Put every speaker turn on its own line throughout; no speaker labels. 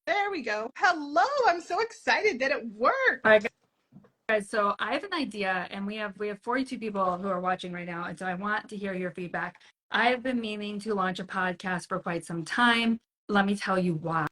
There we go. Hello. I'm so excited that it worked.
All right, guys. So I have an idea, and we have 42 people who are watching right now, and so I want to hear your feedback. I've been meaning to launch a podcast for quite some time. Let me tell you why.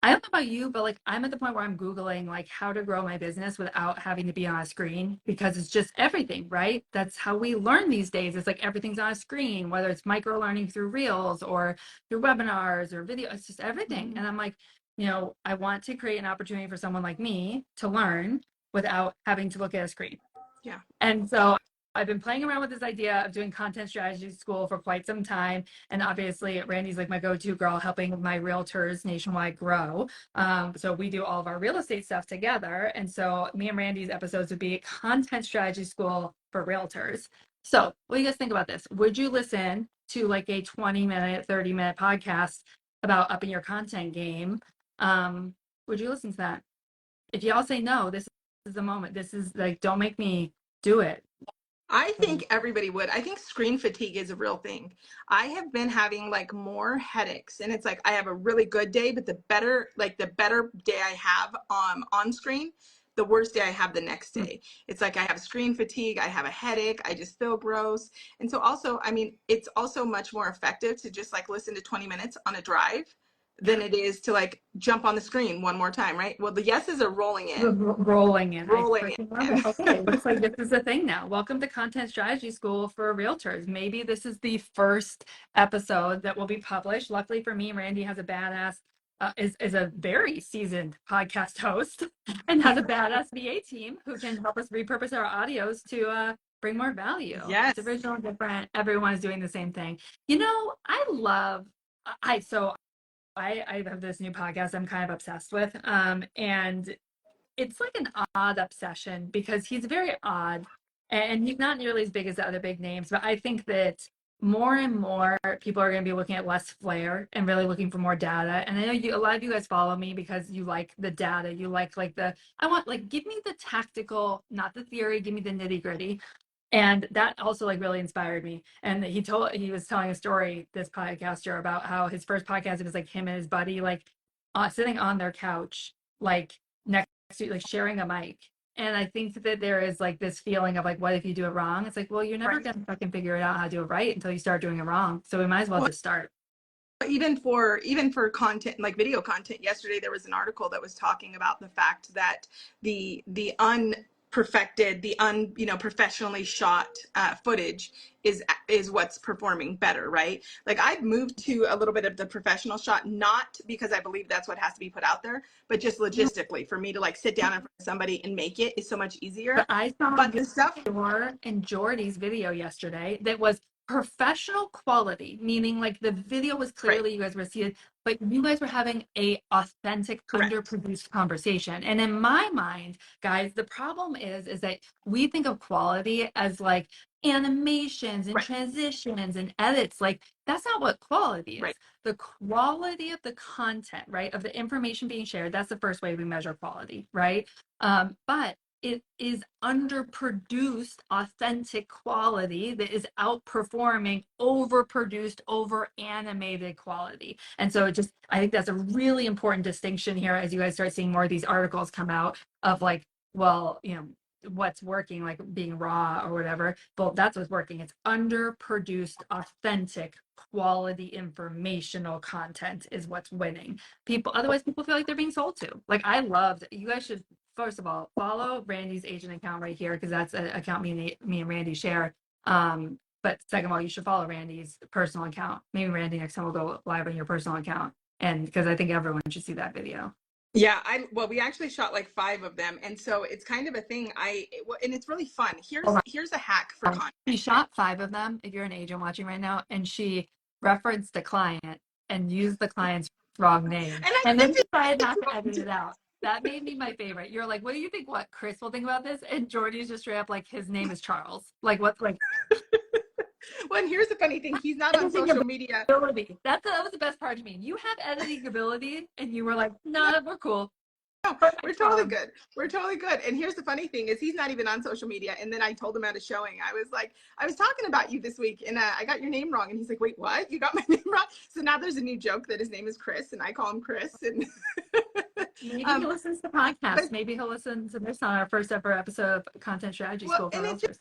I don't know about you, but like I'm at the point where I'm Googling like how to grow my business without having to be on a screen because it's just everything, right? That's how we learn these days. It's like everything's on a screen, whether it's micro learning through reels or through webinars or video, it's just everything. And I'm like, I want to create an opportunity for someone like me to learn without having to look at a screen.
Yeah.
And so I've been playing around with this idea of doing content strategy school for quite some time. And obviously, Randi's like my go-to girl helping my realtors nationwide grow. So we do all of our real estate stuff together. And so me and Randi's episodes would be content strategy school for realtors. So what do you guys think about this? Would you listen to like a 20-minute, 30-minute podcast about upping your content game? Would you listen to that? If y'all say no, this is the moment. This is like, don't make me do it.
I think everybody would. I think screen fatigue is a real thing. I have been having like more headaches, and it's like I have a really good day, but the better day I have on screen, the worst day I have the next day. It's like I have screen fatigue, I have a headache, I just feel gross. And so also, I mean, it's also much more effective to just like listen to 20 minutes on a drive than it is to like jump on the screen one more time, right? Well, the yeses are rolling in.
Rolling in.
Rolling
I freaking love
in.
it. Okay, looks like this is a thing now. Welcome to Content Strategy School for Realtors. Maybe this is the first episode that will be published. Luckily for me, Randi has a badass, is a very seasoned podcast host and has a badass VA team who can help us repurpose our audios to bring more value.
Yes.
It's original and different. Everyone is doing the same thing. I have this new podcast I'm kind of obsessed with. And it's like an odd obsession because he's very odd and he's not nearly as big as the other big names. But I think that more and more people are going to be looking at less flair and really looking for more data. And I know a lot of you guys follow me because you like the data. You like I want like, give me the tactical, not the theory, give me the nitty gritty. And that also like really inspired me. And he was telling a story, this podcaster, about how his first podcast, it was like him and his buddy, like sitting on their couch, like next to like sharing a mic. And I think that there is like this feeling of like, what if you do it wrong? It's like, well, you're never going to fucking figure it out how to do it right until you start doing it wrong. So we might as well just start.
Even for content, like video content, yesterday there was an article that was talking about the fact that the unperfected, professionally shot footage is what's performing better, right? Like I've moved to a little bit of the professional shot, not because I believe that's what has to be put out there, but just logistically for me to like sit down in front of somebody and make it is so much easier.
But I saw
the stuff
your and Jordy's video yesterday that was professional quality, meaning like the video was clearly you guys were seated, but you guys were having a authentic, underproduced conversation. And in my mind, guys, the problem is that we think of quality as like animations and transitions and edits. Like that's not what quality is. The quality of the content, right, of the information being shared, that's the first way we measure quality, right? But it is underproduced, authentic quality that is outperforming overproduced, over animated quality. And so I think that's a really important distinction here as you guys start seeing more of these articles come out of like, well, what's working, like being raw or whatever. But that's what's working. It's underproduced, authentic, quality informational content is what's winning. Otherwise people feel like they're being sold to. Like I loved, you guys should, first of all, follow Randi's agent account right here because that's an account me and Randi share. But second of all, you should follow Randi's personal account. Maybe Randi, next time we'll go live on your personal account, and because I think everyone should see that video.
Yeah, we actually shot like 5 of them, and so it's kind of a thing. And it's really fun. Here's a hack for content.
She shot 5 of them. If you're an agent watching right now, and she referenced the client and used the client's wrong name, and then decided not to edit it out. That made me my favorite. You're like, what do you think? What Chris will think about this? And Jordy's just straight up like, his name is Charles. Like, what's like?
Well, and here's the funny thing: he's not on social media.
That was the best part to me. You have editing ability, and you were like, nah, we're cool.
we're totally good. We're totally good. And here's the funny thing is he's not even on social media. And then I told him at a showing, I was like, I was talking about you this week and I got your name wrong. And he's like, wait, what? You got my name wrong? So now there's a new joke that his name is Chris and I call him Chris. And
Maybe he listens to podcasts. Maybe he'll listen to this on our first ever episode of Content Strategy School for Realtors.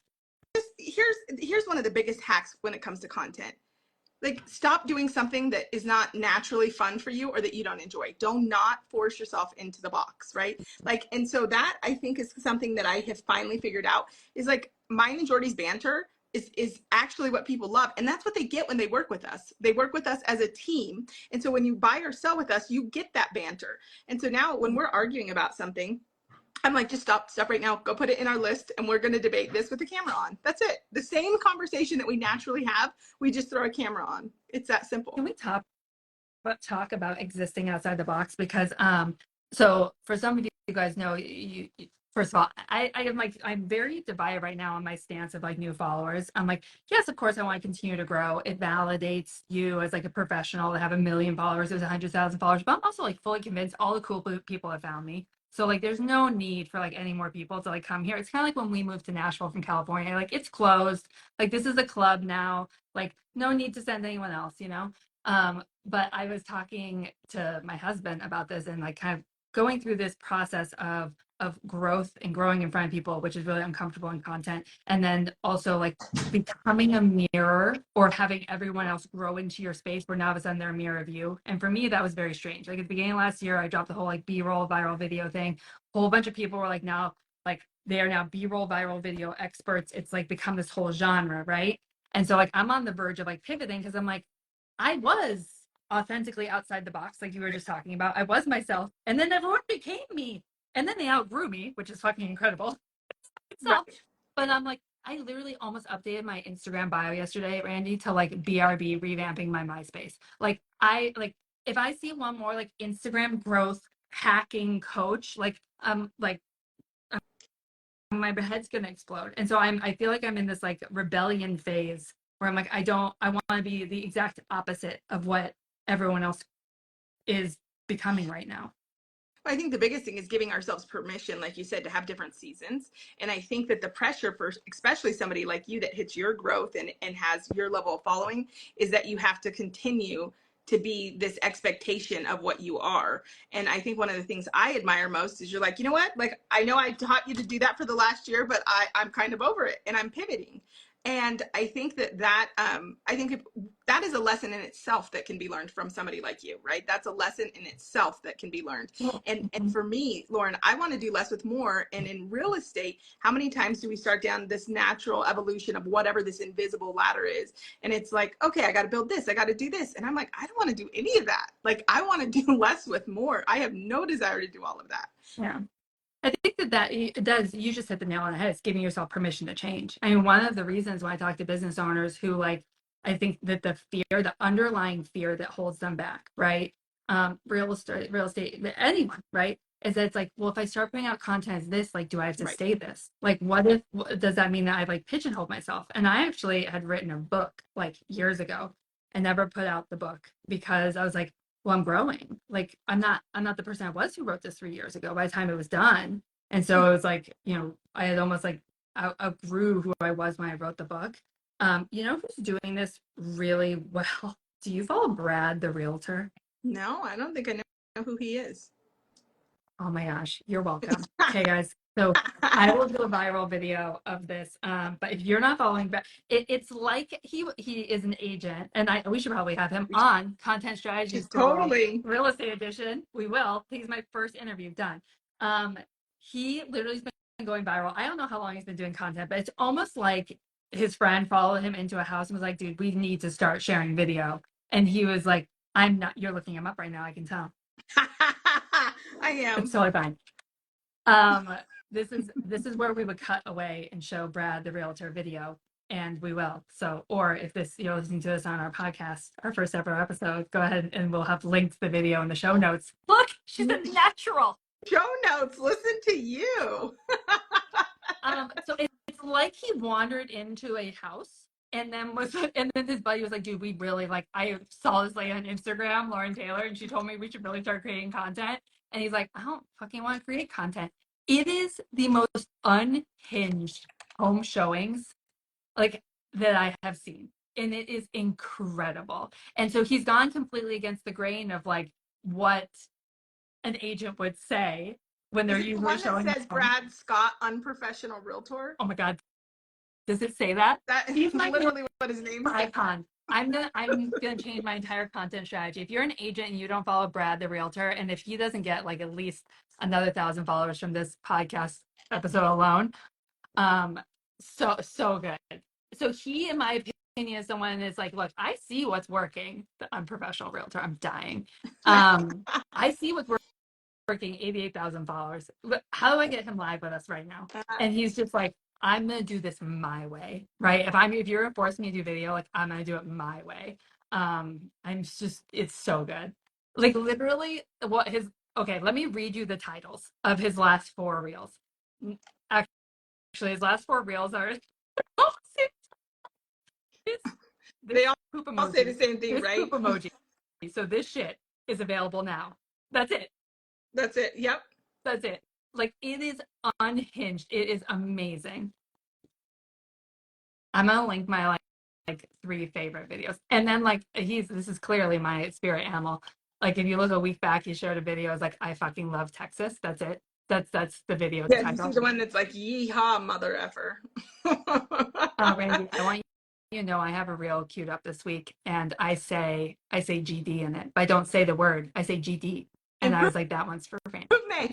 Here's one of the biggest hacks when it comes to content. Like, stop doing something that is not naturally fun for you or that you don't enjoy. Do not force yourself into the box, right? Like, and so that I think is something that I have finally figured out is like mine and Jordy's banter is actually what people love. And that's what they get when they work with us. They work with us as a team. And so when you buy or sell with us, you get that banter. And so now when we're arguing about something, I'm like, just stop right now. Go put it in our list and we're going to debate this with the camera on. That's it. The same conversation that we naturally have, we just throw a camera on. It's that simple.
Can we talk about existing outside the box? Because so for some of you guys know, you first of all, I'm very divided right now on my stance of like new followers. I'm like, yes, of course I want to continue to grow. It validates you as like a professional to have 1 million followers, there's 100,000 followers, but I'm also like fully convinced all the cool people have found me. So like there's no need for like any more people to like come here. It's kind of like when we moved to Nashville from California, like it's closed. Like this is a club now. Like no need to send anyone else, you know? But I was talking to my husband about this and like kind of going through this process of growth and growing in front of people, which is really uncomfortable in content. And then also like becoming a mirror or having everyone else grow into your space where now all of a sudden they're a mirror of you. And for me, that was very strange. Like at the beginning of last year, I dropped the whole like B-roll viral video thing. A whole bunch of people were like now, like they are now B-roll viral video experts. It's like become this whole genre, right? And so like I'm on the verge of like pivoting because I'm like, I was authentically outside the box, like you were just talking about. I was myself, and then everyone became me, and then they outgrew me, which is fucking incredible. So, but I'm like, I literally almost updated my Instagram bio yesterday, Randy, to like BRB revamping my MySpace. Like if I see one more like Instagram growth hacking coach, like my head's gonna explode. And so I feel like I'm in this like rebellion phase where I'm like, I want to be the exact opposite of what everyone else is becoming right now.
I think the biggest thing is giving ourselves permission, like you said, to have different seasons. And I think that the pressure for especially somebody like you that hits your growth and has your level of following is that you have to continue to be this expectation of what you are. And I think one of the things I admire most is you're like, you know what? Like, I know I taught you to do that for the last year, but I'm kind of over it and I'm pivoting. And I think that is a lesson in itself that can be learned from somebody like you, right? That's a lesson in itself that can be learned. And for me, Lauren, I want to do less with more. And in real estate, how many times do we start down this natural evolution of whatever this invisible ladder is? And it's like, okay, I got to build this. I got to do this. And I'm like, I don't want to do any of that. Like, I want to do less with more. I have no desire to do all of that.
Yeah. I think that it does, you just hit the nail on the head. It's giving yourself permission to change. I mean, one of the reasons when I talk to business owners who like, I think that the underlying fear that holds them back, right? Real estate, anyone, right? Is that it's like, well, if I start putting out content as this, like, do I have to stay this? Like, does that mean that I've like pigeonholed myself? And I actually had written a book like years ago and never put out the book because I was like, well, I'm growing. Like I'm not the person I was who wrote this 3 years ago by the time it was done. And so it was like, you know, I had almost like outgrew who I was when I wrote the book. You know who's doing this really well? Do you follow Brad, the realtor?
No, I don't think I know who he is.
Oh my gosh, you're welcome. Okay, guys. So I will do a viral video of this. But if you're not following back, it's like he is an agent, and we should probably have him on Content Strategy School,
totally
Real Estate Edition. We will. He's my first interview done. He literally has been going viral. I don't know how long he's been doing content, but it's almost like his friend followed him into a house and was like, "Dude, we need to start sharing video." And he was like, "I'm not." You're looking him up right now. I can tell.
I am.
It's totally fine. This is where we would cut away and show Brad the realtor video, and we will. So, or if you're listening to this on our podcast, our first ever episode, go ahead and we'll have linked the video in the show notes. Look, she's a natural.
Show notes. Listen to you.
So it's like he wandered into a house And then his buddy was like, dude, we really like, I saw this lady on Instagram, Lauren Taylor, and she told me we should really start creating content. And he's like, I don't fucking want to create content. It is the most unhinged home showings like that I have seen. And it is incredible. And so he's gone completely against the grain of like what an agent would say when they're
Is it the
usually
one that
showing
says
home.
Brad Scott, unprofessional realtor?
Oh my God. Does it say that?
That
He's
is
my new
literally what his name says.
icon. I'm gonna change my entire content strategy. If you're an agent and you don't follow Brad the realtor, and if he doesn't get like at least another 1,000 followers from this podcast episode alone, so good. So he, in my opinion, is someone is like, look, I see what's working. The unprofessional realtor. I'm dying. I see what's working. 88,000 followers. But how do I get him live with us right now? And he's just like, I'm gonna do this my way, right? If you're forcing me to do video, like I'm gonna do it my way. I'm just, it's so good. Like literally, what his okay. Let me read you the titles of his last 4 reels. Actually, his last 4 reels are this,
They all,
poop
all say the
emoji.
same thing,
This
right?
poop emoji. So this shit is available now. That's it.
That's it. Yep.
That's it. Like it is unhinged. It is amazing. I'm gonna link my like 3 favorite videos. And then like this is clearly my spirit animal. Like if you look a week back, he showed a video. It's like I fucking love Texas. That's it. That's the video
Yeah, you see
title.
the one that's like yeehaw mother effer.
Randy, I want you to know I have a reel queued up this week, and I say GD in it, but I don't say the word. I say GD, and I was like, that one's for fans.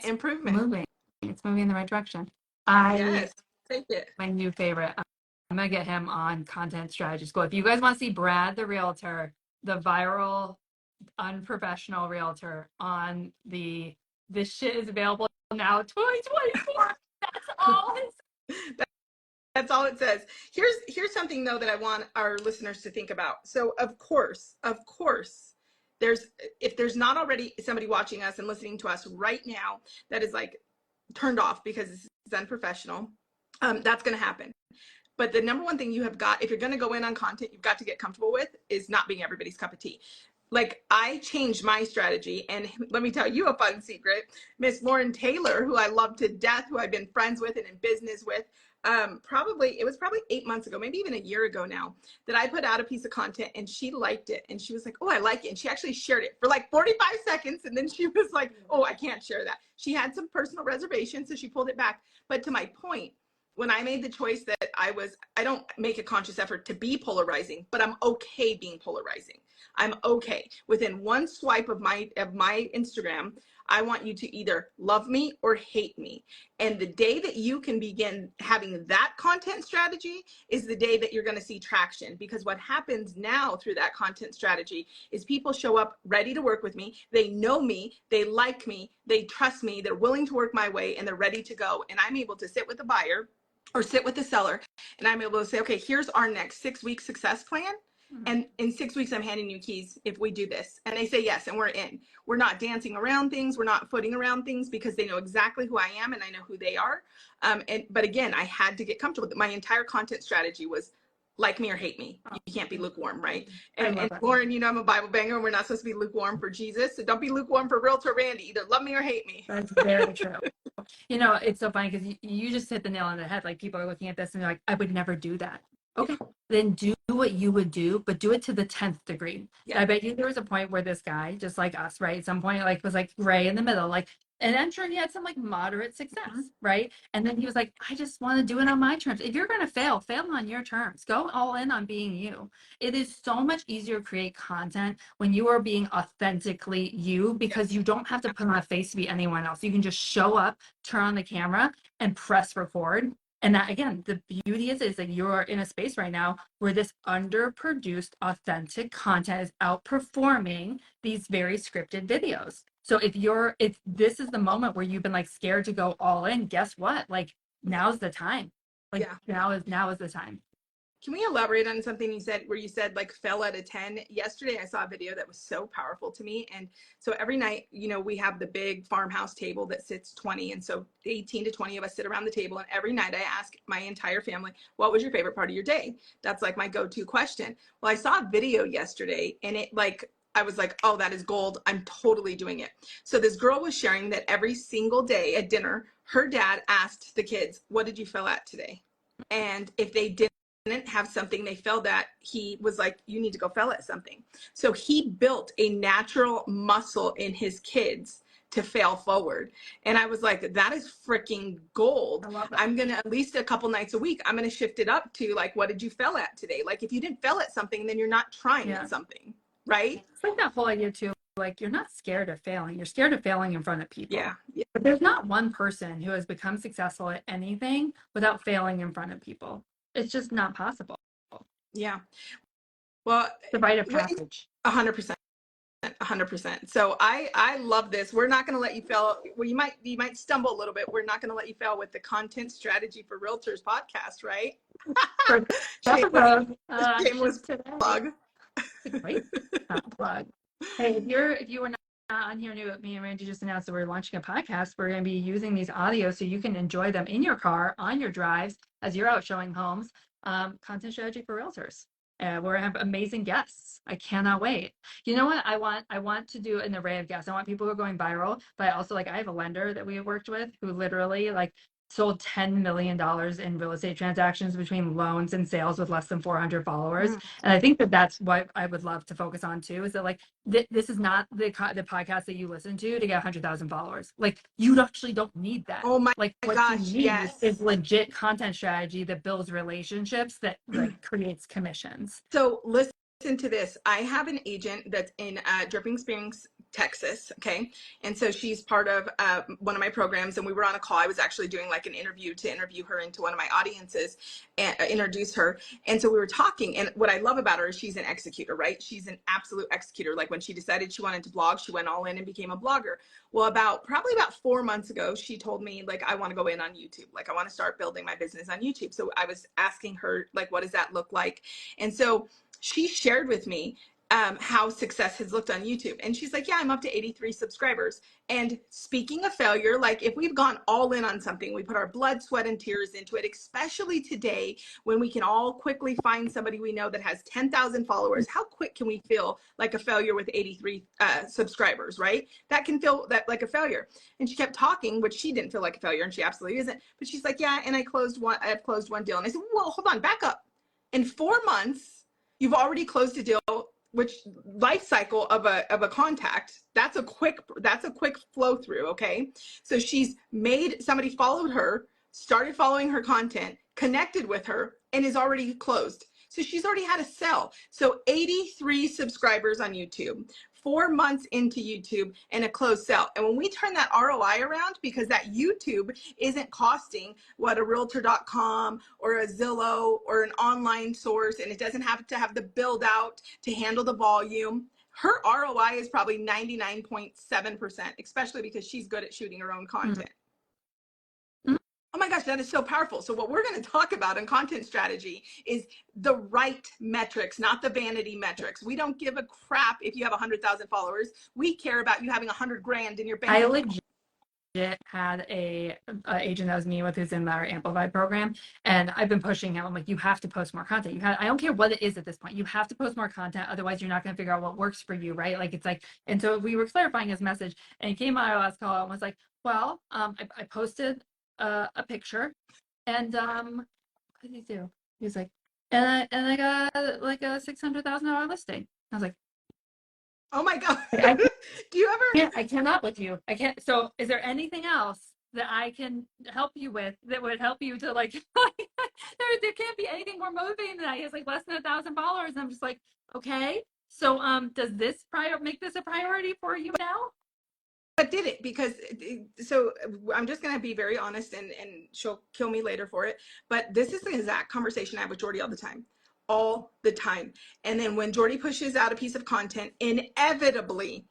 Improvement.
Moving. It's moving in the right direction.
Yes, take it.
My new favorite. I'm gonna get him on Content Strategy School. If you guys want to see Brad the realtor, the viral unprofessional realtor on this shit is available now 2024. That's all
That's all it says. Here's something though that I want our listeners to think about. So of course, if there's not already somebody watching us and listening to us right now that is like turned off because this is unprofessional, that's going to happen. But the number one thing you have got, if you're going to go in on content, you've got to get comfortable with is not being everybody's cup of tea. Like I changed my strategy, and let me tell you a fun secret. Miss Lauren Taylor, who I love to death, who I've been friends with and in business with, it was probably 8 months ago, maybe even a year ago now, that I put out a piece of content and she liked it. And she was like, oh, I like it. And she actually shared it for like 45 seconds. And then she was like, oh, I can't share that. She had some personal reservations, so she pulled it back. But to my point, when I made the choice that I don't make a conscious effort to be polarizing, but I'm okay being polarizing. I'm okay. Within one swipe of my Instagram, I want you to either love me or hate me. And the day that you can begin having that content strategy is the day that you're going to see traction. Because what happens now through that content strategy is people show up ready to work with me. They know me, they like me, they trust me, they're willing to work my way, and they're ready to go. And I'm able to sit with the buyer or sit with the seller, and I'm able to say, okay, here's our next 6-week success plan. And in 6 weeks, I'm handing you keys if we do this. And they say yes, and we're in. We're not dancing around things. We're not footing around things because they know exactly who I am and I know who they are. But again, I had to get comfortable with it. My entire content strategy was like me or hate me. You can't be lukewarm, right? And Lauren, you know I'm a Bible banger, and we're not supposed to be lukewarm for Jesus. So don't be lukewarm for Realtor Randy. Either love me or hate me.
That's very true. You know, it's so funny because you just hit the nail on the head. Like people are looking at this and they're like, I would never do that. Okay, then do what you would do, but do it to the 10th degree. Yeah. I bet you there was a point where this guy, just like us, right? At some point, like was like gray in the middle, like, and I'm sure he had some like moderate success, right? And then he was like, I just want to do it on my terms. If you're going to fail on your terms. Go all in on being you. It is so much easier to create content when you are being authentically you, because you don't have to put on a face to be anyone else. You can just show up, turn on the camera, and press record. And that, again, the beauty is that you're in a space right now where this underproduced, authentic content is outperforming these very scripted videos. So if this is the moment where you've been like scared to go all in, guess what? Like now's the time. Like now is the time.
Can we elaborate on something you said where you said like fell out of 10? Yesterday I saw a video that was so powerful to me. And so every night, you know, we have the big farmhouse table that sits 20. And so 18 to 20 of us sit around the table. And every night I ask my entire family, what was your favorite part of your day? That's like my go-to question. Well, I saw a video yesterday and it like, I was like, oh, that is gold. I'm totally doing it. So this girl was sharing that every single day at dinner, her dad asked the kids, what did you fail at today? And if they didn't have something they failed at, he was like, you need to go fail at something. So he built a natural muscle in his kids to fail forward. And I was like, that is freaking gold. I'm going to, at least a couple nights a week, I'm going to shift it up to like, what did you fail at today? Like if you didn't fail at something, then you're not trying at something, right?
It's like that whole idea too, like you're not scared of failing. You're scared of failing in front of people.
Yeah.
But there's not one person who has become successful at anything without failing in front of people. It's just not possible.
Yeah. Well,
the rite of passage.
100%. 100%. So I love this. We're not going to let you fail. Well, you might stumble a little bit. We're not going to let you fail with the content strategy for realtors podcast, right? Shameless plug.
Great plug. Hey, if you were not on here new, me and Randy just announced that we're launching a podcast. We're going to be using these audios so you can enjoy them in your car on your drives as you're out showing homes. Content strategy for realtors. We're gonna have amazing guests. I cannot wait. You know what? I want to do an array of guests. I want people who are going viral, but also like I have a lender that we have worked with who literally like sold $10 million in real estate transactions between loans and sales with less than 400 followers. And I think that that's what I would love to focus on too, is that like, this is not the podcast that you listen to get 100,000 followers. Like you actually don't need that.
Oh my
like what
gosh,
you need
yes.
is legit content strategy that builds relationships that like creates commissions.
So listen to this. I have an agent that's in Dripping Springs, Texas. Okay. And so she's part of one of my programs, and we were on a call. I was actually doing like an interview to interview her into one of my audiences and introduce her. And so we were talking, and what I love about her is she's an executor, right? She's an absolute executor. Like when she decided she wanted to blog, she went all in and became a blogger. Well, probably about 4 months ago, she told me like, I want to go in on YouTube. Like I want to start building my business on YouTube. So I was asking her, like, what does that look like? And so she shared with me how success has looked on YouTube. And she's like, yeah, I'm up to 83 subscribers. And speaking of failure, like if we've gone all in on something, we put our blood, sweat, and tears into it, especially today when we can all quickly find somebody we know that has 10,000 followers. How quick can we feel like a failure with 83 subscribers, right? That can feel that like a failure. And she kept talking, which she didn't feel like a failure, and she absolutely isn't. But she's like, yeah, and I have closed one deal. And I said, well, hold on, back up. In 4 months, you've already closed a deal, which life cycle of a contact, that's a quick flow through. Okay. So she's made, somebody followed her, started following her content, connected with her, and is already closed. So she's already had a sell. So 83 subscribers on YouTube, 4 months into YouTube, and a closed sell. And when we turn that ROI around, because that YouTube isn't costing what a realtor.com or a Zillow or an online source, and it doesn't have to have the build out to handle the volume. Her ROI is probably 99.7%, especially because she's good at shooting her own content. Oh my gosh, that is so powerful. So what we're going to talk about in content strategy is the right metrics, not the vanity metrics. We don't give a crap if you have 100,000 followers. We care about you having 100 grand in your bank.
I legit had a agent that was meeting with who's in our Amplified program, and I've been pushing him. I'm like, you have to post more content. I don't care what it is at this point. You have to post more content. Otherwise, you're not going to figure out what works for you, right? Like, it's like, and so we were clarifying his message, and he came on our last call and was like, well, I posted a picture, and what did he do? He was like, and I got like a $600,000 listing. I was like,
oh my God. Do you ever?
I cannot with you. I can't. So is there anything else that I can help you with that would help you to like, there can't be anything more motivating than that. He has like less than 1,000 followers. And I'm just like, okay. So does this make this a priority for you now?
But did it? Because so I'm just going to be very honest, and she'll kill me later for it. But this is the exact conversation I have with Jordy all the time. And then when Jordy pushes out a piece of content, inevitably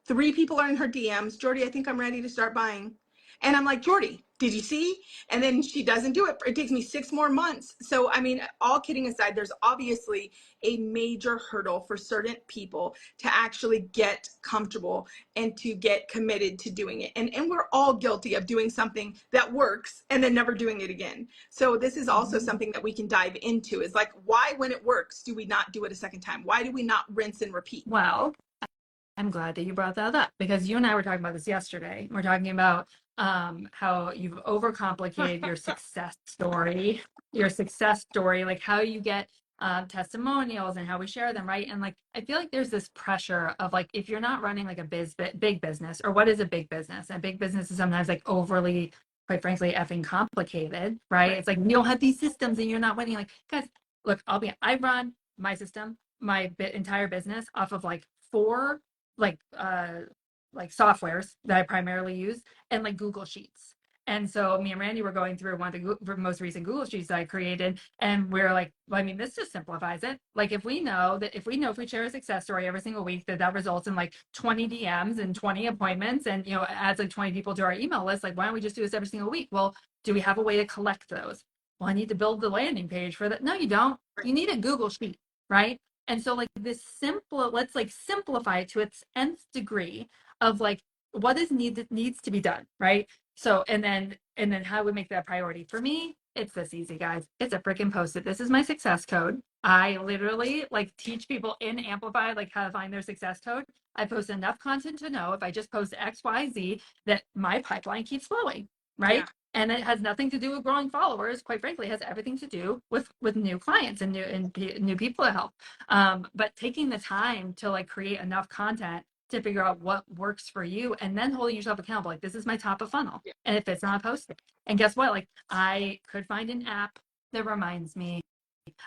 3 people are in her DMs. Jordy, I think I'm ready to start buying. And I'm like, Jordy, did you see? And then she doesn't do it. It takes me 6 more months. So, I mean, all kidding aside, there's obviously a major hurdle for certain people to actually get comfortable and to get committed to doing it. And we're all guilty of doing something that works and then never doing it again. So this is also something that we can dive into, is like, why, when it works, do we not do it a second time? Why do we not rinse and repeat?
Well, I'm glad that you brought that up, because you and I were talking about this yesterday. We're talking about how you've overcomplicated your success story, like how you get testimonials and how we share them, right? And like, I feel like there's this pressure of like, if you're not running like a big business, or what is a big business? A big business is sometimes like overly, quite frankly, effing complicated, right? It's like, you don't have these systems and you're not winning. Like, guys, look, I run my system, my entire business off of like 4 like softwares that I primarily use, and like Google Sheets. And so me and Randy were going through one of the most recent Google Sheets that I created, and we're like, well, I mean, this just simplifies it. Like, if we share a success story every single week, that results in like 20 DMs and 20 appointments, and adds like 20 people to our email list. Like, why don't we just do this every single week? Well, do we have a way to collect those? Well, I need to build the landing page for that. No, you don't. You need a Google Sheet, right? And so like this let's like simplify it to its nth degree of like what needs to be done, right? So and then how we make that priority. For me, it's this easy, guys. It's a freaking Post-it. This is my success code. I literally like teach people in Amplify like how to find their success code. I post enough content to know if I just post XYZ that my pipeline keeps flowing, right? Yeah. And it has nothing to do with growing followers. Quite frankly, it has everything to do with new clients and new people to help. But taking the time to like create enough content to figure out what works for you, and then holding yourself accountable. Like, this is my top of funnel. Yeah. And if it's not posted, and guess what? Like, I could find an app that reminds me.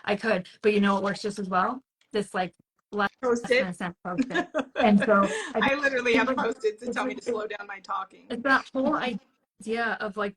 I could, but you know what works just as well? This like less than a cent Post-it. And so
I literally have Post-its to tell me to slow down my talking.
It's that whole idea of like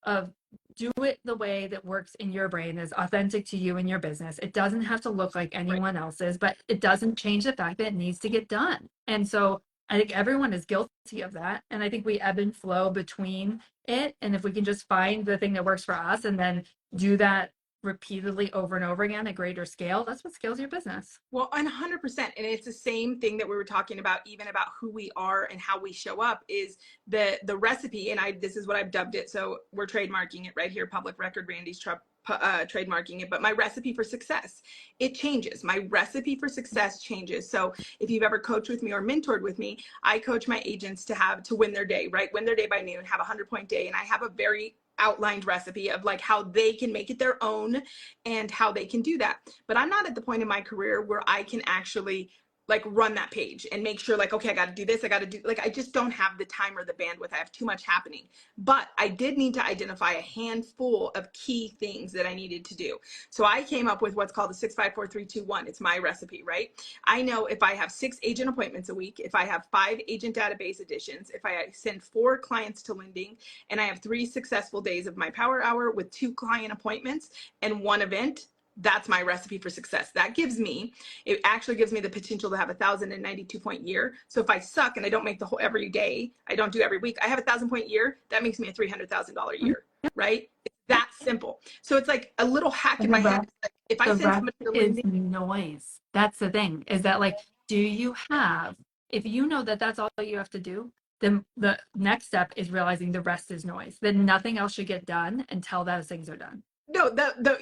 of do it the way that works in your brain, is authentic to you and your business. It doesn't have to look like anyone else's, but it doesn't change the fact that it needs to get done. And so I think everyone is guilty of that. And I think we ebb and flow between it. And if we can just find the thing that works for us and then do that repeatedly over and over again at greater scale, that's what scales your business.
Well, 100%. And it's the same thing that we were talking about, even about who we are and how we show up, is the recipe. And this is what I've dubbed it. So we're trademarking it right here. Public record, Randy's trademarking it. But my recipe for success, it changes. My recipe for success changes. So if you've ever coached with me or mentored with me, I coach my agents to win their day, right? Win their day by noon, have a 100-point day. And I have a very outlined recipe of like how they can make it their own and how they can do that. But I'm not at the point in my career where I can actually like run that page and make sure like, okay, I got to do this. I just don't have the time or the bandwidth. I have too much happening. But I did need to identify a handful of key things that I needed to do. So I came up with what's called the 654-3-2-1. It's my recipe, right? I know if I have 6 agent appointments a week, if I have 5 agent database additions, if I send 4 clients to lending, and I have 3 successful days of my power hour with 2 client appointments and 1 event, that's my recipe for success. It actually gives me the potential to have 1,092-point year. So if I suck and I don't make the whole every day, I don't do every week, I have a 1,000-point year. That makes me a $300,000 year, right? It's that simple. So it's like a little hack in my head. Like if I send somebody to lending,
noise. That's the thing, is that like, if you know that that's all you have to do, then the next step is realizing the rest is noise. Then nothing else should get done until those things are done.
No,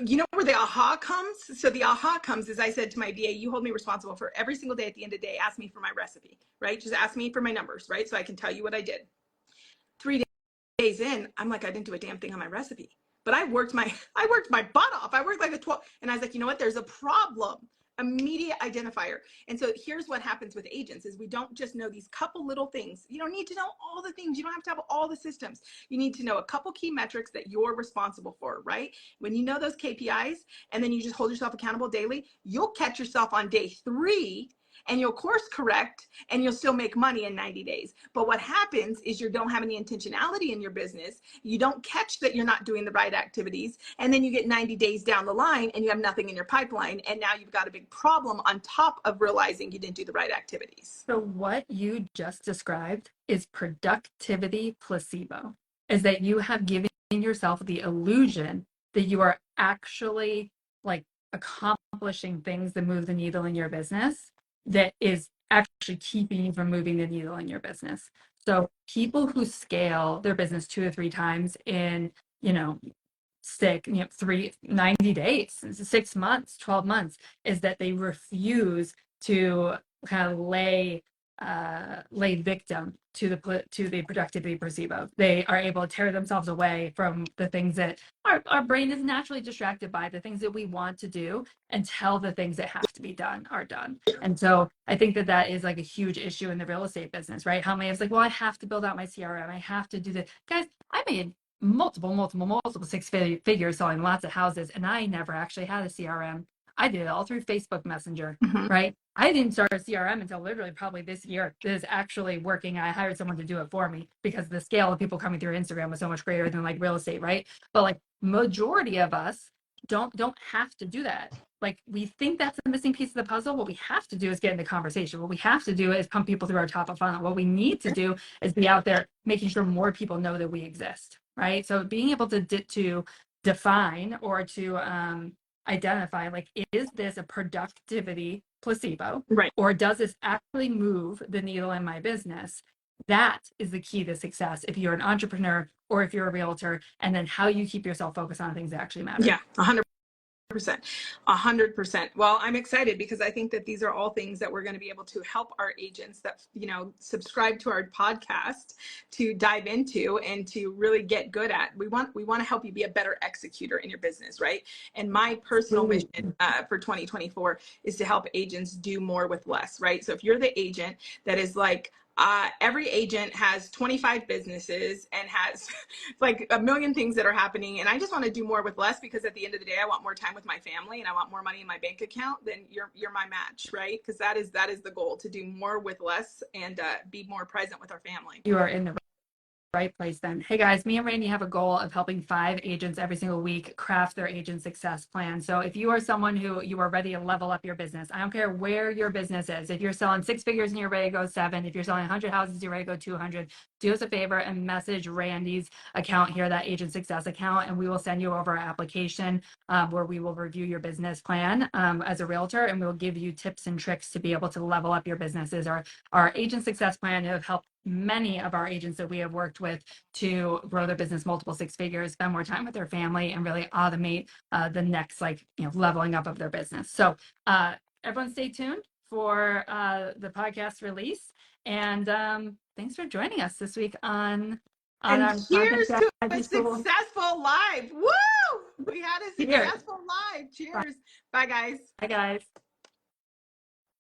you know where the aha comes? So the aha comes is I said to my VA, you hold me responsible for every single day. At the end of the day, ask me for my recipe, right? Just ask me for my numbers, right? So I can tell you what I did. 3 days in, I'm like, I didn't do a damn thing on my recipe, but I worked my butt off. I worked like a 12, and I was like, you know what? There's a problem. Immediate identifier. And so here's what happens with agents is we don't just know these couple little things. You don't need to know all the things. You don't have to have all the systems. You need to know a couple key metrics that you're responsible for, right? When you know those KPIs and then you just hold yourself accountable daily, you'll catch yourself on day 3 and you'll course correct and you'll still make money in 90 days. But what happens is you don't have any intentionality in your business. You don't catch that you're not doing the right activities. And then you get 90 days down the line and you have nothing in your pipeline. And now you've got a big problem on top of realizing you didn't do the right activities.
So what you just described is productivity placebo, is that you have given yourself the illusion that you are actually like accomplishing things that move the needle in your business that is actually keeping you from moving the needle in your business. So people who scale their business 2 or 3 times in, you know, 90 days, 6 months, 12 months, is that they refuse to kind of lay victim to the productivity placebo. They are able to tear themselves away from the things that our brain is naturally distracted by, the things that we want to do, until the things that have to be done are done. And so I think that is like a huge issue in the real estate business, right? How many of us like, well, I have to build out my CRM, I have to do this. Guys, I made multiple 6 figures selling lots of houses, and I never actually had a CRM. I did it all through Facebook Messenger, right? I didn't start a CRM until literally probably this year. That is actually working. I hired someone to do it for me because the scale of people coming through Instagram was so much greater than like real estate, right? But like majority of us don't have to do that. Like we think that's the missing piece of the puzzle. What we have to do is get into conversation. What we have to do is pump people through our top of funnel. What we need to do is be out there making sure more people know that we exist, right? So being able to define or to identify, like, is this a productivity placebo,
right?
Or does this actually move the needle in my business? That is the key to success if you're an entrepreneur or if you're a realtor, and then how you keep yourself focused on things that actually matter.
Yeah, 100%. 100%. Well, I'm excited because I think that these are all things that we're going to be able to help our agents that, you know, subscribe to our podcast to dive into and to really get good at. We want to help you be a better executor in your business, right? And my personal mission for 2024 is to help agents do more with less, right? So if you're the agent that is like, every agent has 25 businesses and has like a million things that are happening, and I just want to do more with less because at the end of the day I want more time with my family and I want more money in my bank account. Then you're my match, right? Because that is the goal, to do more with less and be more present with our family.
You are in the right place then. Hey guys, me and Randy have a goal of helping 5 agents every single week craft their agent success plan. So if you are someone who you are ready to level up your business, I don't care where your business is. If you're selling 6 figures and you're ready to go 7, if you're selling 100 houses, you're ready to go 200, do us a favor and message Randy's account here, that agent success account, and we will send you over an application where we will review your business plan as a realtor, and we'll give you tips and tricks to be able to level up your businesses. Our agent success plan have helped many of our agents that we have worked with to grow their business multiple 6 figures, spend more time with their family, and really automate the next, like, you know, leveling up of their business. So everyone stay tuned for the podcast release, and thanks for joining us this week on
and
our
cheers to a successful live. Woo! We had a successful live. Cheers. Bye guys.
Bye guys.